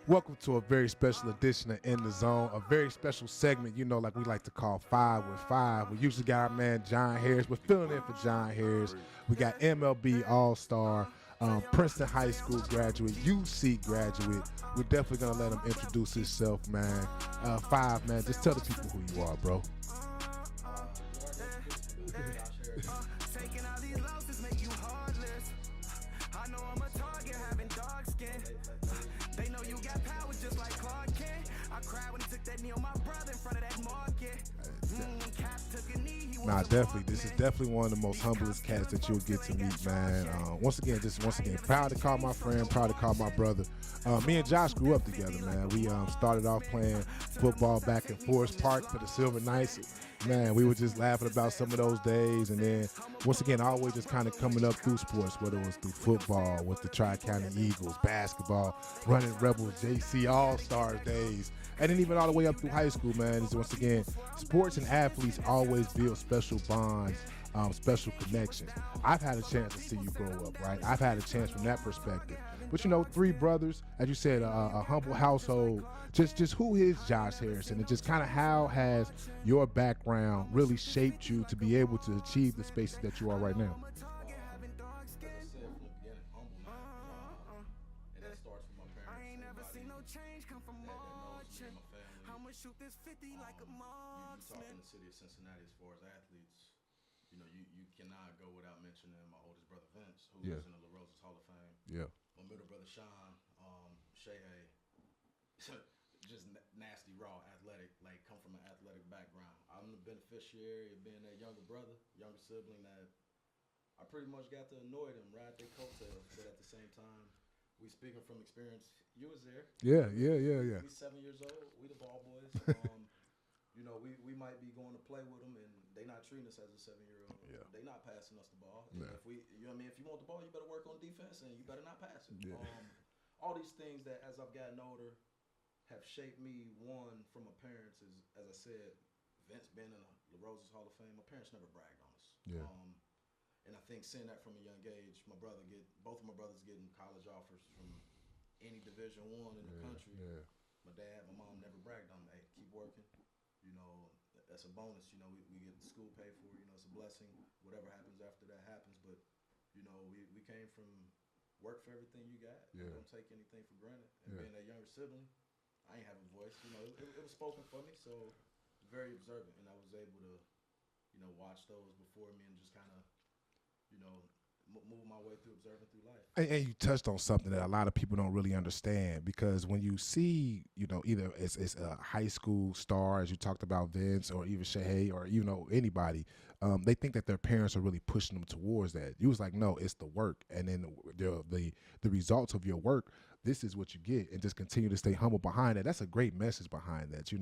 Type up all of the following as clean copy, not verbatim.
Welcome to a very special edition of In the Zone, a very special segment, like we like to call Five with Five. We usually got our man John Harris. We're filling in for John Harris. We got MLB All-Star, Princeton High School graduate, UC graduate. We're definitely going to let him introduce himself, man. Five, man, just tell the people who you are, bro. Taking all these losses make you heartless. I know I'm a target having dark skin. They know you got power just like Clark Kent. I cried when he took that knee on my brother in front of that market. Cap took a knee, he Nah, was definitely. This is definitely one of the most humblest cats that you'll get to meet, man. Once again, proud to call my friend, proud to call my brother. Me and Josh grew up together, man. We started off playing football back in Forest Park for the Silver Knights. Man, we were just laughing about some of those days, and then once again, always just kind of coming up through sports, whether it was through football with the Tri-County Eagles, basketball, running Rebels, JC All-Stars days, and then even all the way up through high school, man. Is once again, sports and athletes always build special bonds, special connections. I've had a chance to see you grow up, right? I've had a chance from that perspective. But three brothers, as you said, a humble household. Just who is Josh Harrison, and just kind of how has your background really shaped you to be able to achieve the spaces that you are right now? As I said from the beginning, humble man. And that starts with my I parents. ain't never seen no Anybody change come from that knows me and marching. my family, I'ma shoot this 50 like a you talk in marksman. the city of Cincinnati as far as athletes. You cannot go without mentioning my oldest brother Vince, who Yeah. is in the La Rosa's Hall of Fame. Yeah. My middle brother Sean, Shea, just nasty, raw, athletic, like come from an athletic background. I'm the beneficiary of being that younger brother, younger sibling that I pretty much got to annoy them, ride their coattails, but at the same time, we speaking from experience. You was there. Yeah, yeah, yeah, yeah. We 7 years old. We the ball boys. We might be going to play with them, and they not treating us as a 7-year-old. Yeah. They not passing us the ball. Yeah. If we, if you want the ball, you better work on defense, and you better not pass it. Yeah. All these things that, as I've gotten older, have shaped me. One from my parents is, as I said, Vince being in the La Rosa's Hall of Fame. My parents never bragged on us. Yeah. And I think seeing that from a young age, both of my brothers getting college offers from any Division I in the country. Yeah. My dad, my mom never bragged on me. Hey, keep working. That's a bonus. We get the school paid for. It's a blessing. Whatever happens after that happens. But, we came from work for everything you got. Yeah. Don't take anything for granted. And Yeah. being that younger sibling, I ain't have a voice. It was spoken for me. So very observant, and I was able to, watch those before me and just kind of, move my way through observing through life. And you touched on something that a lot of people don't really understand, because when you see, either it's a high school star, as you talked about Vince, or even Shahei, or anybody, they think that their parents are really pushing them towards that. You was like, no, it's the work, and then the results of your work. This is what you get, and just continue to stay humble behind it. That's a great message behind that.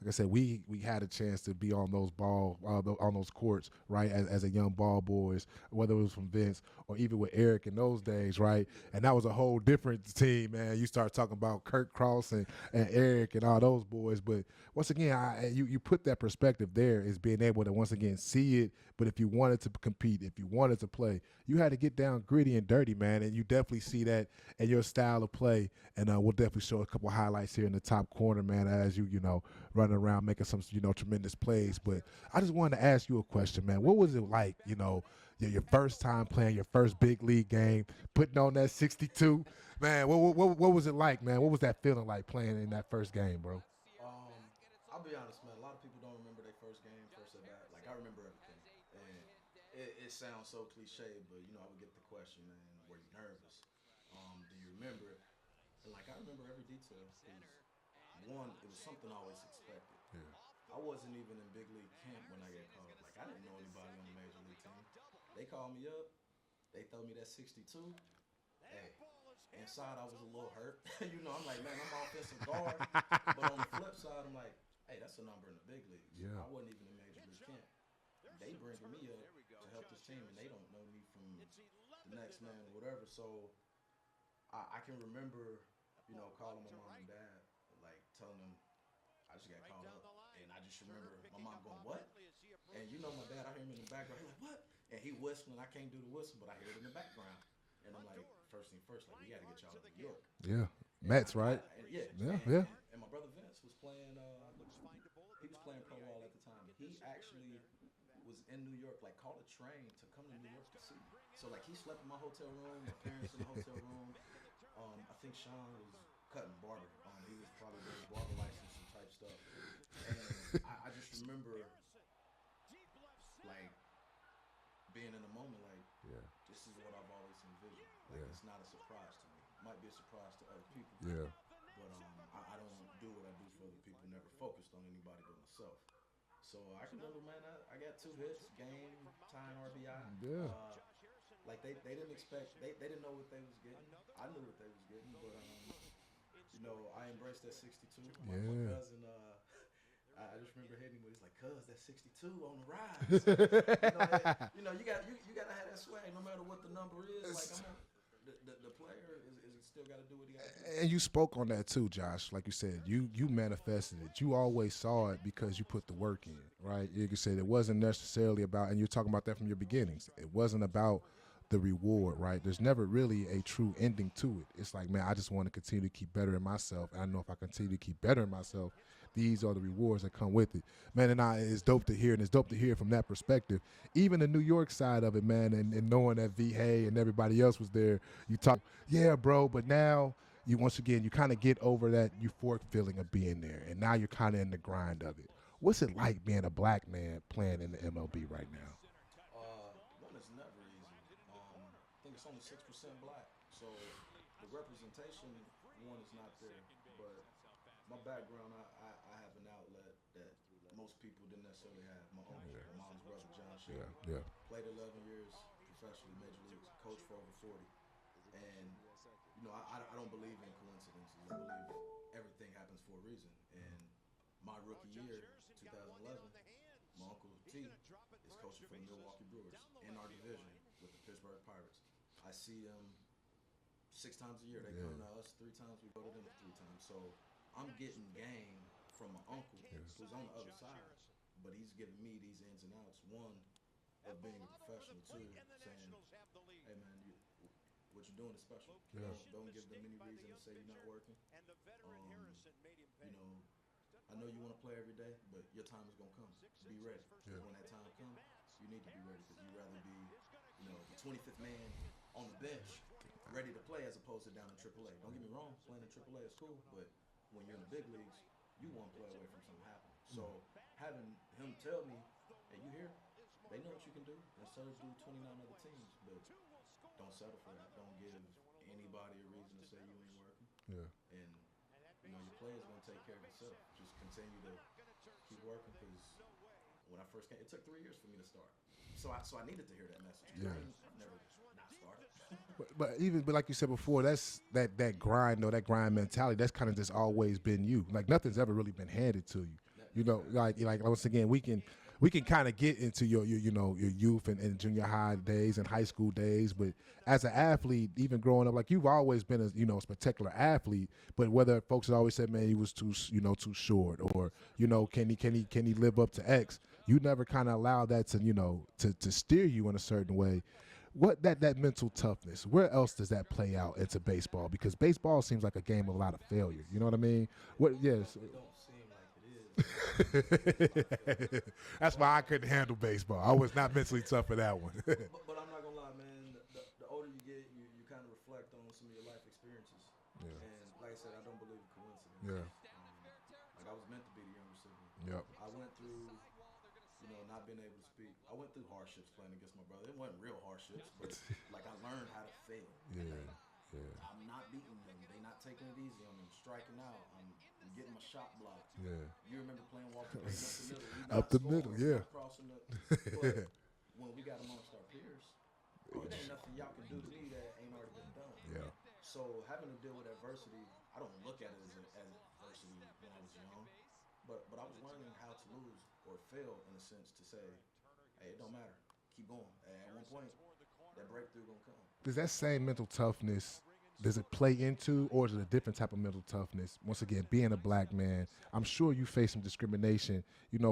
Like I said, we had a chance to be on those on those courts, right, as a young ball boys, whether it was from Vince or even with Eric in those days, right? And that was a whole different team, man. You start talking about Kirk Cross and Eric and all those boys. But once again, you put that perspective there, is being able to once again see it. But if you wanted to compete, if you wanted to play, you had to get down gritty and dirty, man. And you definitely see that in your style of play. And we'll definitely show a couple highlights here in the top corner, man, as you running around making some tremendous plays. But I just wanted to ask you a question, man. What was it like, your first time playing your first big league game, putting on that 62, man? What was it like, man? What was that feeling like playing in that first game, bro? I'll be honest, man. A lot of people don't remember their first game, first at bat. Like, I remember everything, and it sounds so cliche, but I would get the question, man. Were you nervous? Do you remember it? And like, I remember every detail. Because one, it was something I always expected. Yeah. I wasn't even in big league camp when I got called. Like, I didn't know anybody on the major league team. They called me up. They throw me that 62. Hey, inside I was a little hurt. I'm like, man, I'm offensive guard. But on the flip side, I'm like, hey, that's a number in the big leagues. Yeah. I wasn't even in major league camp. They bringing me up to help this team, and they don't know me from the next man or whatever. So I can remember, calling my mom and dad, like telling them I just got called up, and I just remember my mom going, "What?" And my dad, I hear him in the background. He's like, "What?" And he whistling. I can't do the whistle, but I hear it in the background. And I'm like, first thing first, like, we got to get y'all to New York. Yeah. Mets, right? Yeah, Yeah, yeah. and my brother Vince was playing. He was playing pro ball at the time. He actually was in New York, like caught a train to come to New York to see me. So like he slept in my hotel room, my parents in the hotel room. I think Sean was cutting barber. He was probably doing his barber license and type stuff. And I just remember like being in the moment, like Yeah, this is what I've always envisioned. Like yeah, it's not a surprise to me. It might be a surprise to other people, yeah. but I don't do what I do for other people. Never focused on anybody but myself. So I can remember, man, I got 2 hits, game, tying RBI. Yeah. Like they didn't expect, they didn't know what they was getting. I knew what they was getting, but I embraced that 62. My Yeah. cousin, I just remember hitting him with, he's like, "Cuz that 62 on the rise." You gotta have that swag no matter what the number is. Like I'm on. The player is still got to do what he got to do. And you spoke on that too, Josh. Like you said, you manifested it. You always saw it because you put the work in, right? You said it wasn't necessarily about, and you're talking about that from your beginnings. It wasn't about the reward, right? There's never really a true ending to it. It's like, man, I just want to continue to keep bettering myself. And I know if I continue to keep bettering myself, these are the rewards that come with it, man. And it's dope to hear, and it's dope to hear from that perspective. Even the New York side of it, man, and knowing that V. Hay and everybody else was there, you talk, yeah, bro. But now you once again you kind of get over that euphoric feeling of being there, and now you're kind of in the grind of it. What's it like being a black man playing in the MLB right now? One is never easy. I think it's only 6% black, so the representation one is not there. But my background, I have an outlet that most people didn't necessarily have. My uncle, my mom's brother, John Yeah, Shelby, yeah, played 11 years professionally, major leagues, coached for over 40. And, I don't believe in coincidences. I believe everything happens for a reason. And my rookie year, 2011, my uncle T is coaching for the Milwaukee Brewers in our division with the Pittsburgh Pirates. I see them 6 times a year. They come to yeah, us 3 times. We go to them 3 times. So I'm getting game from my uncle who's on the other side, but he's giving me these ins and outs. One of being a professional. Two, saying, "Hey man, what you're doing is special. yeah, Don't give them any reason to say you're not working. You know, I know you want to play every day, but your time is gonna come. Be ready. Because when that time comes, you need to be ready. Because you'd rather be, the 25th man on the bench, ready to play, as opposed to down in AAA. Don't get me wrong, playing in AAA is cool, but when you're in the big leagues, you want to play away from something happening. So having him tell me, "Hey, you here? They know what you can do. Instead of do 29 other teams, but don't settle for that. Don't give anybody a reason to say you ain't working. yeah. And your play is gonna take care of itself. Just continue to keep working because when I first came, it took 3 years for me to start. So I needed to hear that message. Yeah. I've never not started. But like you said before, that's that grind though, that grind mentality. That's kind of just always been you. Like nothing's ever really been handed to you. You know, like once again, we can kind of get into your youth and junior high days and high school days, but as an athlete, even growing up, like you've always been a spectacular athlete. But whether folks have always said, man, he was too short, or can he live up to X? You never kind of allow that to steer you in a certain way. What that mental toughness? Where else does that play out into baseball? Because baseball seems like a game of a lot of failure. You know what I mean? What? Yes. It don't seem like it is. It's a lot of failure. That's why I couldn't handle baseball. I was not mentally tough for that one. But I'm not gonna lie, man. The older you get, you kind of reflect on some of your life experiences. Yeah. And like I said, I don't believe in coincidence. Yeah. Like I was meant to be the younger sibling. Yep. I went through, not being able to speak. I went through hardships playing against my brother. It wasn't real hardships, but like I learned how to fail. Yeah. Like, Yeah. I'm not beating them. They not taking it easy on me. I'm striking out. I'm getting my shot blocked. Yeah. You remember playing Walter Payton up the middle? We Up not the scoring, middle, we yeah. not crossing the. But when we got amongst our peers, it ain't nothing y'all can do to me that ain't already been done. Yeah. So having to deal with adversity, I don't look at it as adversity when I was young, but I was learning how to lose or fail in a sense to say, hey, it don't matter, keep going. At one point, that breakthrough gonna come. Does that same mental toughness, does it play into, or is it a different type of mental toughness? Once again, being a black man, I'm sure you face some discrimination,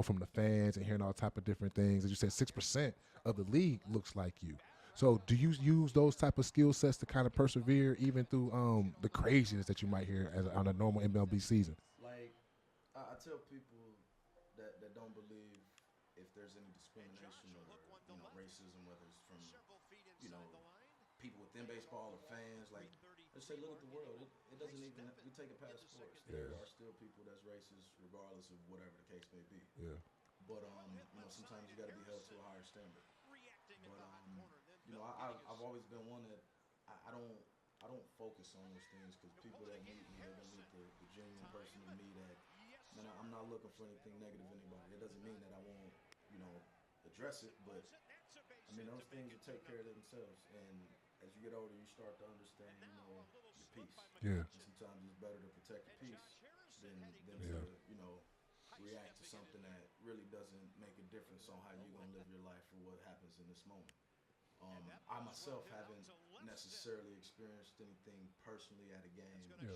from the fans and hearing all type of different things. As you said, 6% of the league looks like you. So do you use those type of skill sets to kind of persevere even through the craziness that you might hear on a normal MLB season? Like I tell people that don't believe if there's any discrimination or racism, whether it's from you know people within baseball or fans. Like I just say, look at the world. It doesn't even we take it past sports. There Yeah, are still people that's racist, regardless of whatever the case may be. yeah, But sometimes you got to be held to a higher standard. But I've always been one that I don't focus on those things because people that meet me, they're gonna meet the genuine person in me. That man, I'm not looking for anything negative in anybody. It doesn't mean that I won't you know address it, but I mean those things will take care of themselves. And as you get older, you start to understand your peace. yeah, And sometimes it's better to protect your peace than to yeah. react to something that really doesn't make a difference on how you're gonna live your life or what happens in this moment. I myself haven't necessarily experienced anything personally at a game, Yeah.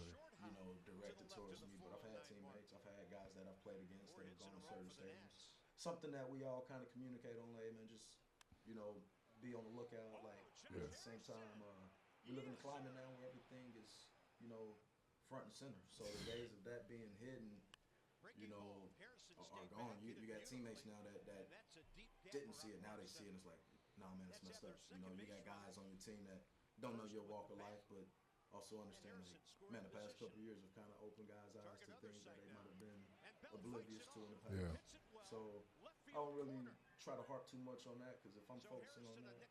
directed towards me. But I've had teammates, I've had guys that I've played against that have gone to certain stadiums. Something that we all kind of communicate on, like, man, just you know, be on the lookout. Like, but Yeah. at the same time, we live in a climate now where everything is, front and center. So the days of that being hidden, are gone. You got teammates now that didn't see it. Now they see it and it's like, nah, man, it's messed up. You got guys on your team that don't know your walk of life, but also understand, like, man, the past couple of years have kind of opened guys' eyes to things that they might have been oblivious to in the Yeah. past. So I don't really try to harp too much on that because if I'm focusing on that,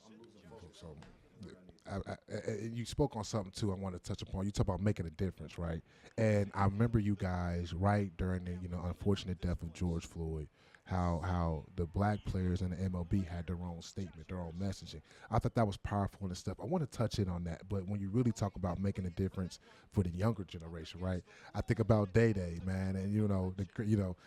I'm losing focus So, on yeah. where I need to be. You spoke on something too. I want to touch upon. You talk about making a difference, right? And I remember you guys right during the unfortunate death of George Floyd. How the black players in the MLB had their own statement, their own messaging. I thought that was powerful and stuff. I want to touch in on that. But when you really talk about making a difference for the younger generation, right? I think about Day Day, man, and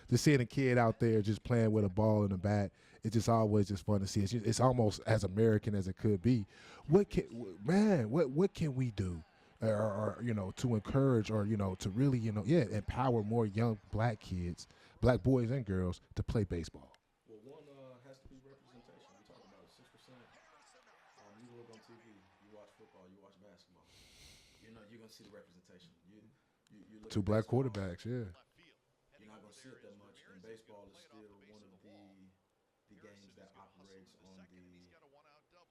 just seeing a kid out there just playing with a ball and a bat. It's just always just fun to see. It's almost as American as it could be. What can we do, or to encourage, or to really empower more young black kids, black boys and girls to play baseball? Well, one has to be representation. We talk about it, 6%. You look on TV, you watch football, you watch basketball. You're gonna see the representation. You look Two at black baseball, quarterbacks, yeah. you're not gonna see it that much. And baseball is still one of the games that operates on the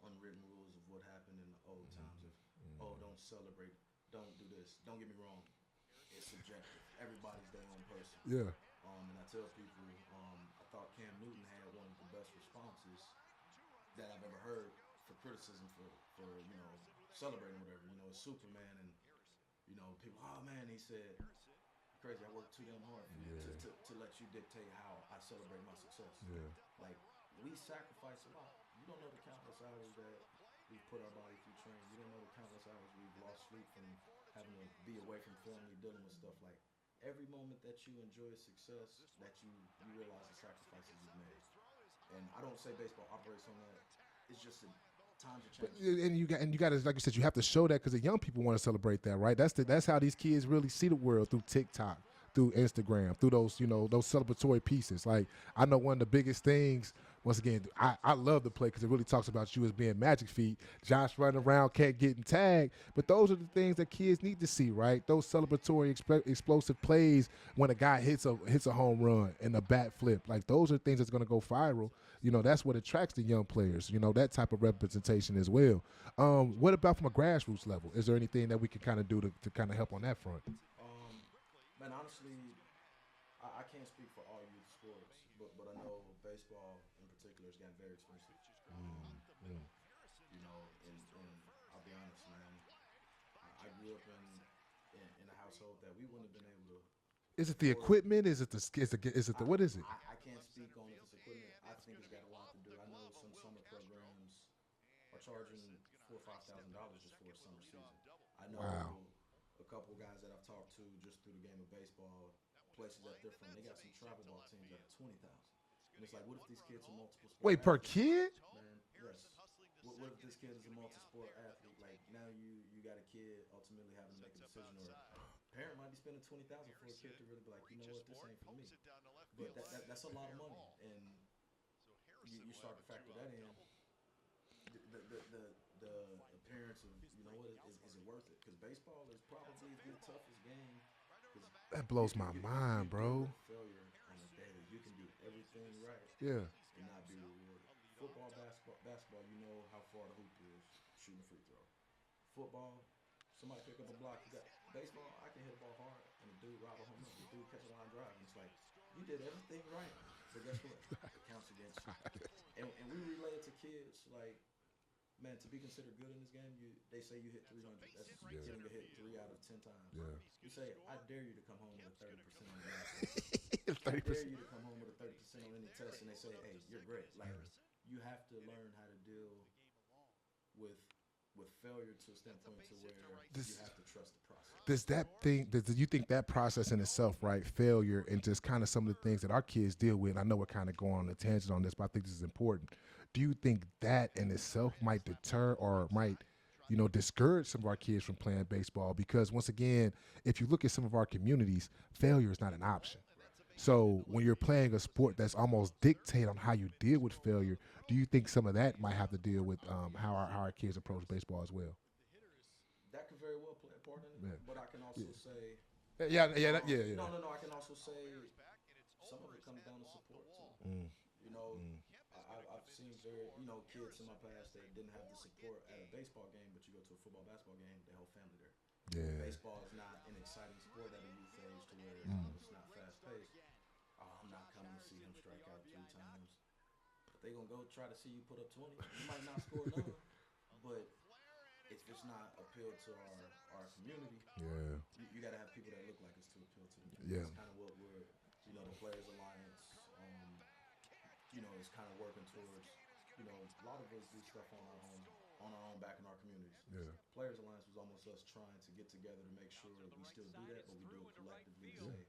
unwritten rules of what happened in the old times. Of don't celebrate, don't do this. Don't get me wrong, it's subjective. Everybody's their own person. Yeah. And I tell people, I thought Cam Newton had one of the best responses that I've ever heard for criticism for celebrating whatever. It's Superman, and people. Oh man, he said, crazy. I worked too damn hard for you Yeah. to let you dictate how I celebrate my success. Yeah. Like, we sacrifice a lot. You don't know the countless hours that we've put our body through training. You don't know the countless hours we've lost sleep from having to be away from family, dealing with stuff. Like, every moment that you enjoy success, that you realize the sacrifices you've made. And I don't say baseball operates on that. It's just that times are changing. And you got to, like you said, you have to show that because the young people want to celebrate that, right? That's how these kids really see the world, through TikTok, through Instagram, through those those celebratory pieces. Like, I know one of the biggest things. Once again, I love the play because it really talks about you as being Magic Feet. Josh running around, can't getting tagged. But those are the things that kids need to see, right? Those celebratory, explosive plays when a guy hits a home run and a bat flip. Like, those are things that's going to go viral. That's what attracts the young players. That type of representation as well. What about from a grassroots level? Is there anything that we can kind of do to kind of help on that front? Man, honestly, I can't speak for all youth sports, but I know baseball in particular has gotten very expensive. And I'll be honest, man. I grew up in a household that we wouldn't have been able to Is it the afford. equipment? Is it the what is it? I can't speak on if it's equipment. I think it's got a lot to do. I know some summer programs are charging $4,000 or $5,000 just for a summer season. I Wow. know a couple guys that I've talked to just through the game of baseball, places that they're from, they got some travel ball teams that are 20,000. And it's like, what if these kids are multiple sport Wait, per athletes? kid? Man, yes. What if this kid is a multi-sport athlete? Like, now you got a kid ultimately having to make a decision, or parent might be spending 20,000 for a kid to really be like, you know what, this ain't for me. But that's a lot of money, and you start to factor that in. the appearance of, you know what, is it worth it? Because baseball is probably the toughest game. Because That blows my you mind, deal bro. with failure on a daily. You can do everything right Yeah. and not be rewarded. Football, basketball, you know how far the hoop is, shooting a free throw. Football, somebody pick up a block. You got baseball. I can hit a ball hard, and the dude rob a home run. The dude catch a line drive, and it's like you did everything right, but guess what? It counts against you. And we relay it to kids like, man, to be considered good in this game, they say you hit 300. That's Yeah. getting a hit 3 out of 10 times. Yeah. You say, I dare you to come home with a 30% on the math test. I Thirty dare percent. you to come home with a 30% on any test, and they say, hey, you're great. Like you have to learn how to deal with failure to a standpoint to where you This have to trust the process. does that thing does you think that process in itself, right, failure and just kind of some of the things that our kids deal with, and I know we're kind of going on a tangent on this, but I think this is important. Do you think that in itself might deter or might, discourage some of our kids from playing baseball? Because once again, if you look at some of our communities, failure is not an option. So when you're playing a sport that's almost dictate on how you deal with failure, do you think some of that might have to deal with how our kids approach baseball as well? That could very well play a part in it, Yeah, but I can yeah, also say, yeah, yeah, yeah, yeah. no. I can also say some of it comes down to support too. Mm, You know, mm, I've seen kids in my past that didn't have the support at a baseball game, but you go to a football basketball game, their whole family there. yeah. Baseball is not an exciting sport at a youth age to where Mm. it's not fast paced. Oh, I'm not coming to see him strike out 3 times, but they gonna go try to see you put up 20. You might not score none, but if it's not appealed to our community, Yeah, you got to have people that look like us to appeal to the community. yeah, That's kind of what we're, the Players Alliance, is kind of working towards. A lot of us do stuff on our own back in our communities. yeah, Players Alliance was almost us trying to get together to make sure that we still do that, but we do it collectively to say,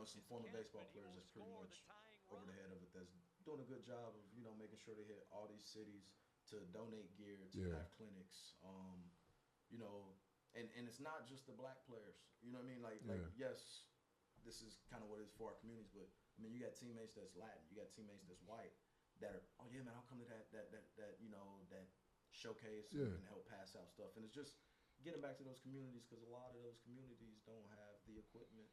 some former baseball players that's pretty much over the head of it that's doing a good job of, making sure they hit all these cities to donate gear, to yeah, have clinics, you know, and it's not just the black players. You know what I mean? Like yeah, yes, this is kind of what it is for our communities, but I mean, you got teammates that's Latin, you got teammates that's white that are, oh yeah, man, I'll come to that showcase yeah. and help pass out stuff, and it's just getting back to those communities because a lot of those communities don't have the equipment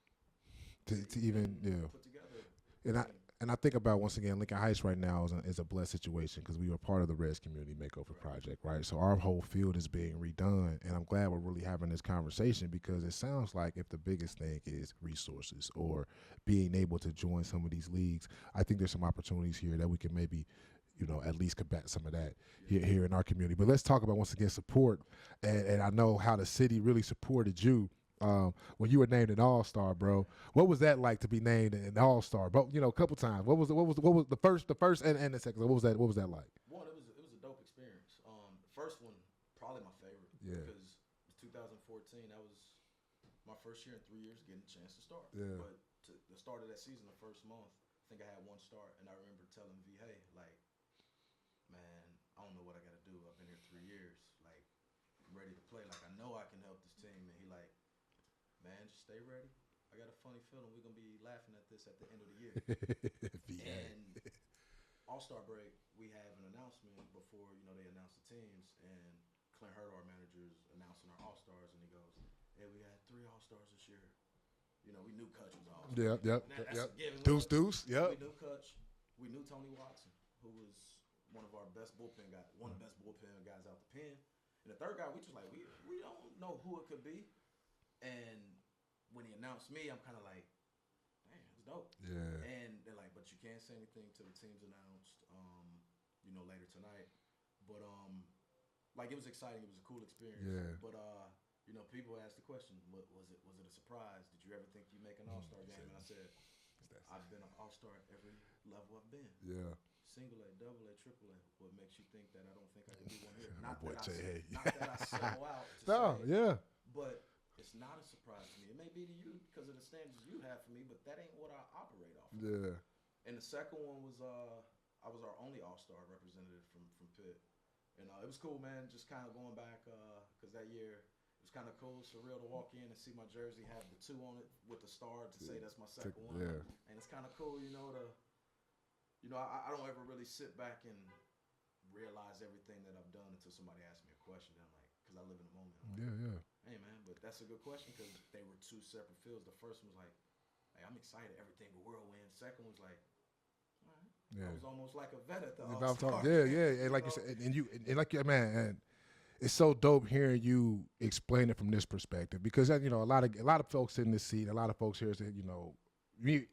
to To even put together And a I team. and I think about, once again, Lincoln Heights right now is a blessed situation because we were part of the Reds Community Makeover Right. Project, right? So our whole field is being redone, and I'm glad we're really having this conversation because it sounds like if the biggest thing is resources or being able to join some of these leagues, I think there's some opportunities here that we can maybe, at least combat some of that here in our community. But let's talk about, once again, support, and I know how the city really supported you. When you were named an All-Star, bro, what was that like to be named an All-Star? But a couple times. What was the first and the second? What was that like? One, it was a dope experience. The first one probably my favorite Yeah. because 2014 that was my first year in 3 years getting a chance to start. Yeah. But to the start of that season, the first month, I think I had one start, and I remember telling V, hey, like, man, I don't know what I got to do. I've been here 3 years, like, I'm ready to play. Like, I know I can help this team, and he like, man, just stay ready. I got a funny feeling we're gonna be laughing at this at the end of the year. And All-Star break, we have an announcement before, they announce the teams, and Clint Hurd, our manager, is announcing our All-Stars, and he goes, hey, we had 3 All-Stars this year. We knew Kutch was All-Star. Yep. That's a given. Deuce. Yep. We knew Kutch. We knew Tony Watson, who was one of our best bullpen guys, one of the best bullpen guys out the pen. And the third guy, we just like, we don't know who it could be. And when he announced me, I'm kind of like, man, it's dope. Yeah. And they're like, but you can't say anything till the team's announced, later tonight. But it was exciting. It was a cool experience. Yeah. But people asked the question, was it a surprise? Did you ever think you'd make an All-Star game? And I said, I've been an All-Star at every level I've been. Yeah. Single A, double A, triple A. What makes you think that I don't think I can do one here? My boy Not J.A. that I sell out to No. say, Yeah. but it's not a surprise to me. It may be to you because of the standards you have for me, but that ain't what I operate off of. Yeah. And the second one was I was our only All-Star representative from Pitt. And it was cool, man, just kind of going back because that year it was kind of cool, surreal to walk in and see my jersey have the 2 on it with the star to say that's my second one. Yeah. And it's kind of cool, I don't ever really sit back and realize everything that I've done until somebody asks me a question. Then I'm like, because I live in the moment. I'm like, Yeah, yeah. hey man, but that's a good question because they were two separate fields. The first one was like, hey, I'm excited, everything a whirlwind. Second was like, all right. I Yeah. was almost like a vet at the You All know what I'm Star talking. Yeah, game, yeah. And you like you know. said, and like your man, and it's so dope hearing you explain it from this perspective because you know a lot of folks in this seat, a lot of folks here say, you know, we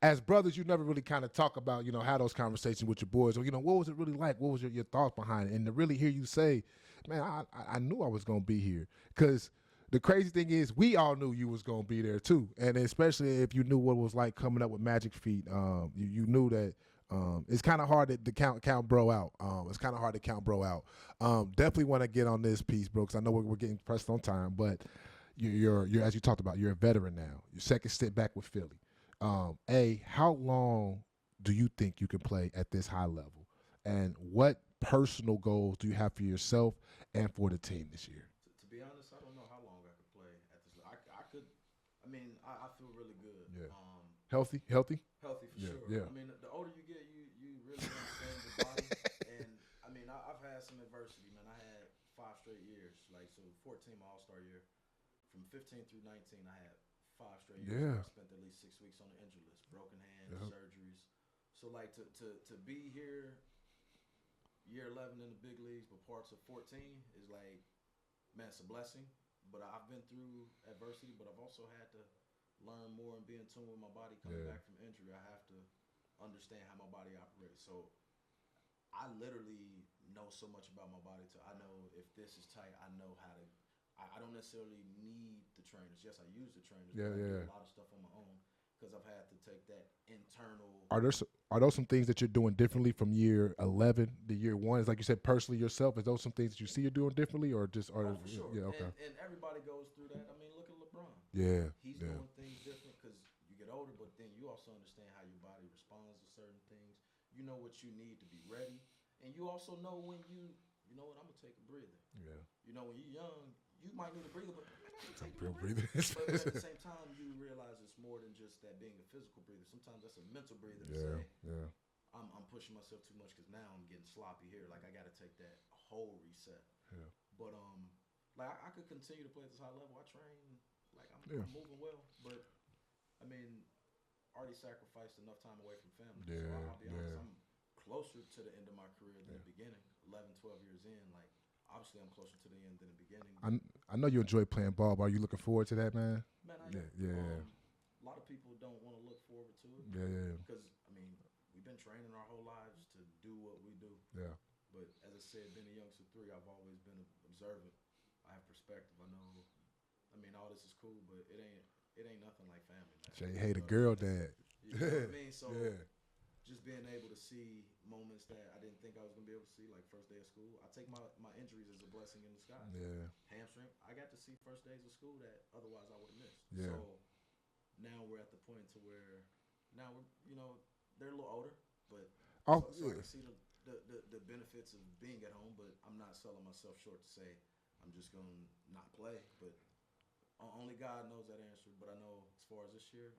as brothers, you never really kind of talk about, you know, have those conversations with your boys or, you know, what was it really like? What was your thoughts behind it? And to really hear you say, man, I knew I was gonna be here because. The crazy thing is, we all knew you was gonna be there too, and especially if you knew what it was like coming up with Magic Feet, you knew that it's kind of hard to count bro out. It's kind of hard to count bro out. Definitely want to get on this piece, bro, because I know we're getting pressed on time. But you're as you talked about, you're a veteran now. Your second step back with Philly. How long do you think you can play at this high level, and what personal goals do you have for yourself and for the team this year? To be honest, I don't know how long I could play at this. I could. I mean, I feel really good. Yeah. Healthy. Healthy for Yeah, sure. yeah. I mean, the older you get, you really understand your body. And I mean, I've had some adversity, man. I had 5 straight years, like so, 14 my All Star year. From 15 through 19, I had 5 straight years Yeah. where I spent at least 6 weeks on the injury list, broken hands, Yep. surgeries. So like to be here, year 11 in the big leagues, but parts of 14 is like, man, it's a blessing. But I've been through adversity, but I've also had to learn more and be in tune with my body coming Yeah. back from injury. I have to understand how my body operates. So I literally know so much about my body. I know if this is tight, I know how to. I don't necessarily need the trainers. Yes, I use the trainers, Yeah, but I yeah. do a lot of stuff on my own because I've had to take that internal. Are those some things that you're doing differently from year 11 to year one? Is like you said personally yourself. Is those some things that you see you're doing differently, or just Oh, or for sure. yeah, okay, And everybody goes through that. I mean, look at LeBron. yeah, He's yeah, doing things different because you get older, but then you also understand how your body responds to certain things. You know what you need to be ready, and you also know when you know what, I'm gonna take a breather. yeah. You know, when you're young, you might need a breather, but man, I ain't taking no Real breather. breathing. But at the same time, you realize it's more than just that being a physical breather. Sometimes that's a mental breather to Yeah, say, yeah, I'm pushing myself too much because now I'm getting sloppy here. Like I got to take that whole reset. yeah, But like I could continue to play at this high level. I train like yeah, I'm moving well, but I mean, already sacrificed enough time away from family. So yeah, I'll be honest, yeah. I'm closer to the end of my career than Yeah. the beginning. 11, 12 years in, like obviously I'm closer to the end than the beginning. I I know you enjoy playing ball, but are you looking forward to that, man? Man, I Yeah, am. yeah, A lot of people don't want to look forward to it yeah, yeah, because I mean we've been training our whole lives to do what we do. yeah. But as I said, being a youngster three, I've always been observant. I have perspective. I know. I mean, all this is cool, but it ain't nothing like family, man. Jay, hey, You the know what I'm girl saying? dad. You know what I mean? So Yeah, just being able to see moments that I didn't think I was gonna be able to see, like first day of school. I take my injuries as a blessing in disguise. yeah, Hamstring, I got to see first days of school that otherwise I would have missed. yeah. So now we're at the point to where now we're they're a little older, but Oh, so I yeah. can see the benefits of being at home. But I'm not selling myself short to say I'm just gonna not play. But only God knows that answer. But I know as far as this year,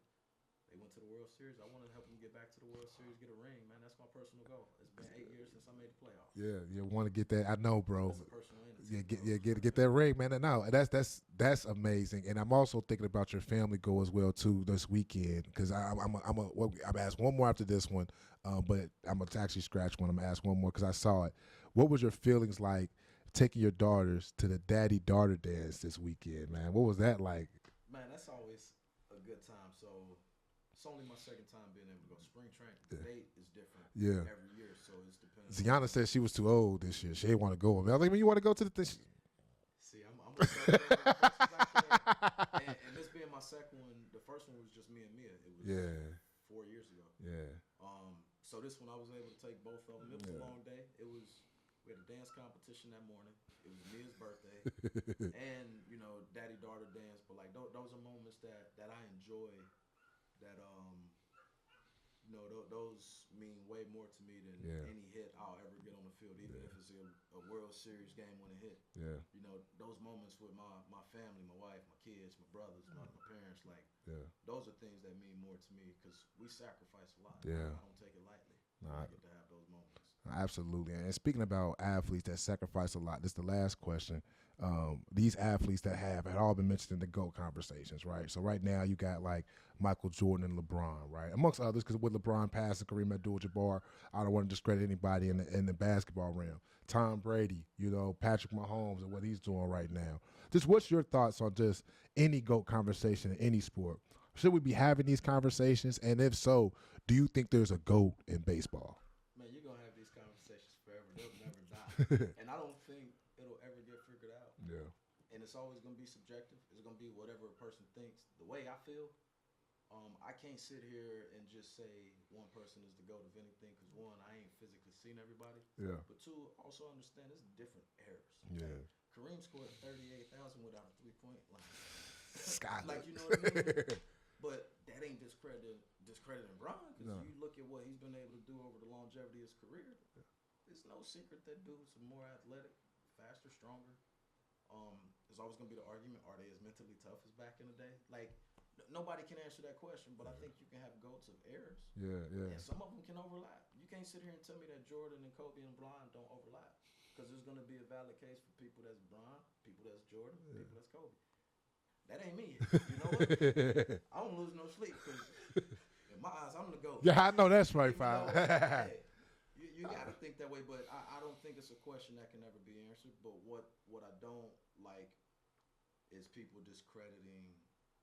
they went to the World Series. I want to help them get back to the World Series, get a ring, man. That's my personal goal. It's been 8 years since I made the playoffs. Yeah, you want to get that. I know, bro. That's a personal entity. Yeah, bro. get that ring, man. And now that's amazing. And I'm also thinking about your family goal as well too this weekend because I'm ask one more after this one, but I'm gonna actually scratch one. I'm gonna ask one more because I saw it. What was your feelings like taking your daughters to the daddy daughter dance this weekend, man? What was that like? Man, that's always a good time. So it's only my second time being able to go. Spring training, the date is different every year, so it depends. Ziana said she was too old this year. She didn't want to go. I was like, you want to go to the thing? See, I'm gonna celebrate as much as I can. And this being my second one, the first one was just me and Mia. It was 4 years ago. Yeah. So this one I was able to take both of them. It was a long day. We had a dance competition that morning. It was Mia's birthday, and daddy daughter dance. But like those are moments that I enjoy. That those mean way more to me than any hit I'll ever get on the field, even if it's a World Series game when it hit. Yeah. Those moments with my family, my wife, my kids, my brothers, my parents, like those are things that mean more to me because we sacrifice a lot. Yeah. I don't take it lightly. Nah, I get to have those moments. Absolutely. And speaking about athletes that sacrifice a lot, this is the last question. These athletes that had all been mentioned in the GOAT conversations, right? So right now you got like Michael Jordan and LeBron, right? Amongst others, because with LeBron passing Kareem Abdul-Jabbar, I don't want to discredit anybody in the basketball realm. Tom Brady, Patrick Mahomes and what he's doing right now. Just what's your thoughts on just any GOAT conversation in any sport? Should we be having these conversations? And if so, do you think there's a GOAT in baseball? Man, you're gonna have these conversations forever. They'll never die. And I don't think it'll ever get figured out. Yeah. And it's always gonna be subjective. It's gonna be whatever a person thinks. The way I feel, I can't sit here and just say one person is the GOAT of anything because one, I ain't physically seen everybody. Yeah. But two, also understand it's different eras. Yeah. Kareem scored 38,000 without a 3-point line. Sky. Like, you know what I mean? But that ain't discrediting Bron because No. you look at what he's been able to do over the longevity of his career. It's no secret that dudes are more athletic, faster, stronger. There's always gonna be the argument: are they as mentally tough as back in the day? Like, nobody can answer that question, but I think you can have GOATs of eras. Yeah, yeah. And some of them can overlap. You can't sit here and tell me that Jordan and Kobe and Bron don't overlap because there's gonna be a valid case for people that's Bron, people that's Jordan, people that's Kobe. That ain't me. You know what? I don't lose no sleep because in my eyes, I'm the GOAT. Yeah, I know that's right, You Five. know, hey, you got to think that way, but I don't think it's a question that can never be answered. But what I don't like is people discrediting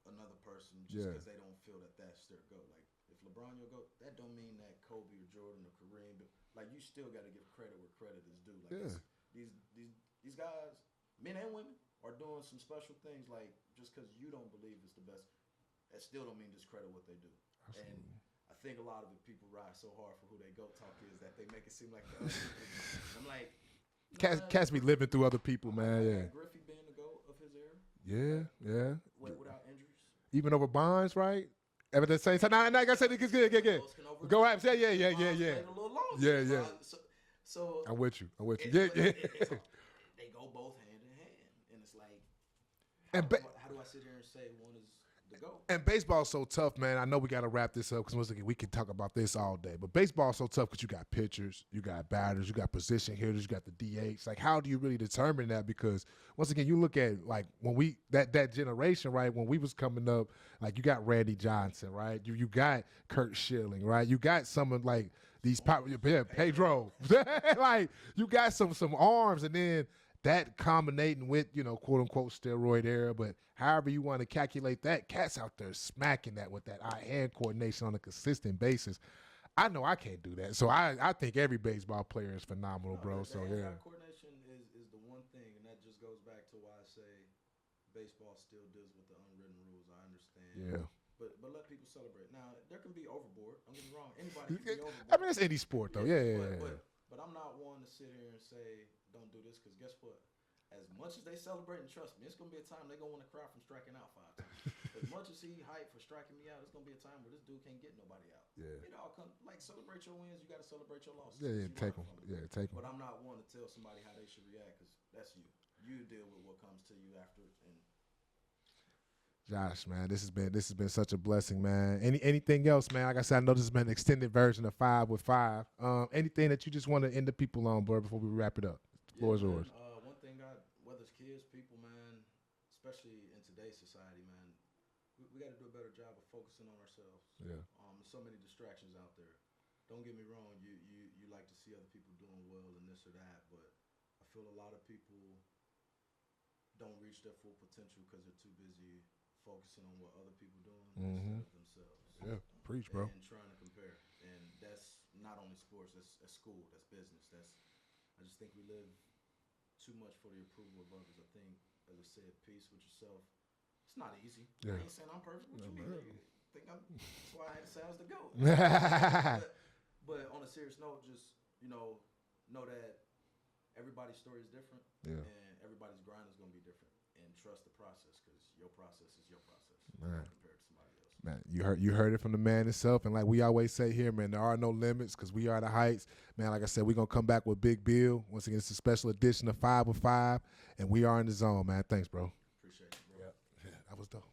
another person just because they don't feel that that's their GOAT. Like, if LeBron your GOAT, that don't mean that Kobe or Jordan or Kareem, but like, you still got to give credit where credit is due. Like, these guys, men and women, are doing some special things. Like, just because you don't believe it's the best, that still don't mean discredit what they do. Absolutely. And I think a lot of it, people ride so hard for who they GOAT talk is that they make it seem like the other people. I'm like, Cats be living through other people, man. Yeah. Griffey being the GOAT of his era. Yeah, yeah. Without injuries. Even over Bonds, right? At the same time, nah, like I said, it's good. Go ahead. Yeah. Yeah. So I'm with you. Yeah. They go both hand in hand, and it's like, how do I sit here and say one is the GOAT? And baseball's so tough, man. I know we got to wrap this up because once again, we can talk about this all day. But baseball's so tough because you got pitchers, you got batters, you got position hitters, you got the DH. Like, how do you really determine that? Because once again, you look at like when we that generation, right? When we was coming up, like you got Randy Johnson, right? You got Kurt Schilling, right? You got some of like these Pedro, like you got some arms, and then that combinating with, quote unquote steroid era, but however you want to calculate that, cats out there smacking that with that eye-hand coordination on a consistent basis. I know I can't do that. So I think every baseball player is phenomenal, bro. So yeah. Coordination is the one thing, and that just goes back to why I say baseball still deals with the unwritten rules. I understand. Yeah. But let people celebrate. Now, there can be overboard. Don't get me wrong. Anybody can be overboard. I mean, it's any sport, though. Yeah. But I'm not one to sit here and say, don't do this, because guess what? As much as they celebrate, and trust me, it's going to be a time they're going to want to cry from striking out 5 times. As much as he hyped for striking me out, it's going to be a time where this dude can't get nobody out. Yeah. It all comes, like, celebrate your wins, you got to celebrate your losses. Yeah, take them. But I'm not one to tell somebody how they should react, because that's you. You deal with what comes to you after. And Josh, man, this has been such a blessing, man. Anything else, man? Like I said, I know this has been an extended version of 5 with 5. Anything that you just want to end the people on, bro, before we wrap it up? The floor is yours. One thing, whether it's kids, people, man, especially in today's society, man, we got to do a better job of focusing on ourselves. Yeah. There's so many distractions out there. Don't get me wrong, you like to see other people doing well and this or that, but I feel a lot of people don't reach their full potential because they're too busy focusing on what other people doing instead of themselves. Yeah, preach, bro. And trying to compare. And that's not only sports, that's school, that's business. I just think we live too much for the approval of others. I think, as I said, peace with yourself. It's not easy. Yeah. I ain't saying I'm perfect. What you mean? That's why I had to say I was the GOAT. But on a serious note, just, know that everybody's story is different. Yeah. And everybody's grind is going to be different. And trust the process, because your process is your process. Man. Compared to somebody else. Man, you heard it from the man himself, and like we always say here, man, there are no limits because we are the heights. Man, like I said, we're gonna come back with Big Bill. Once again, it's a special edition of 5 with 5, and we are in the zone, man. Thanks, bro. Appreciate it, bro. Yeah, that was dope.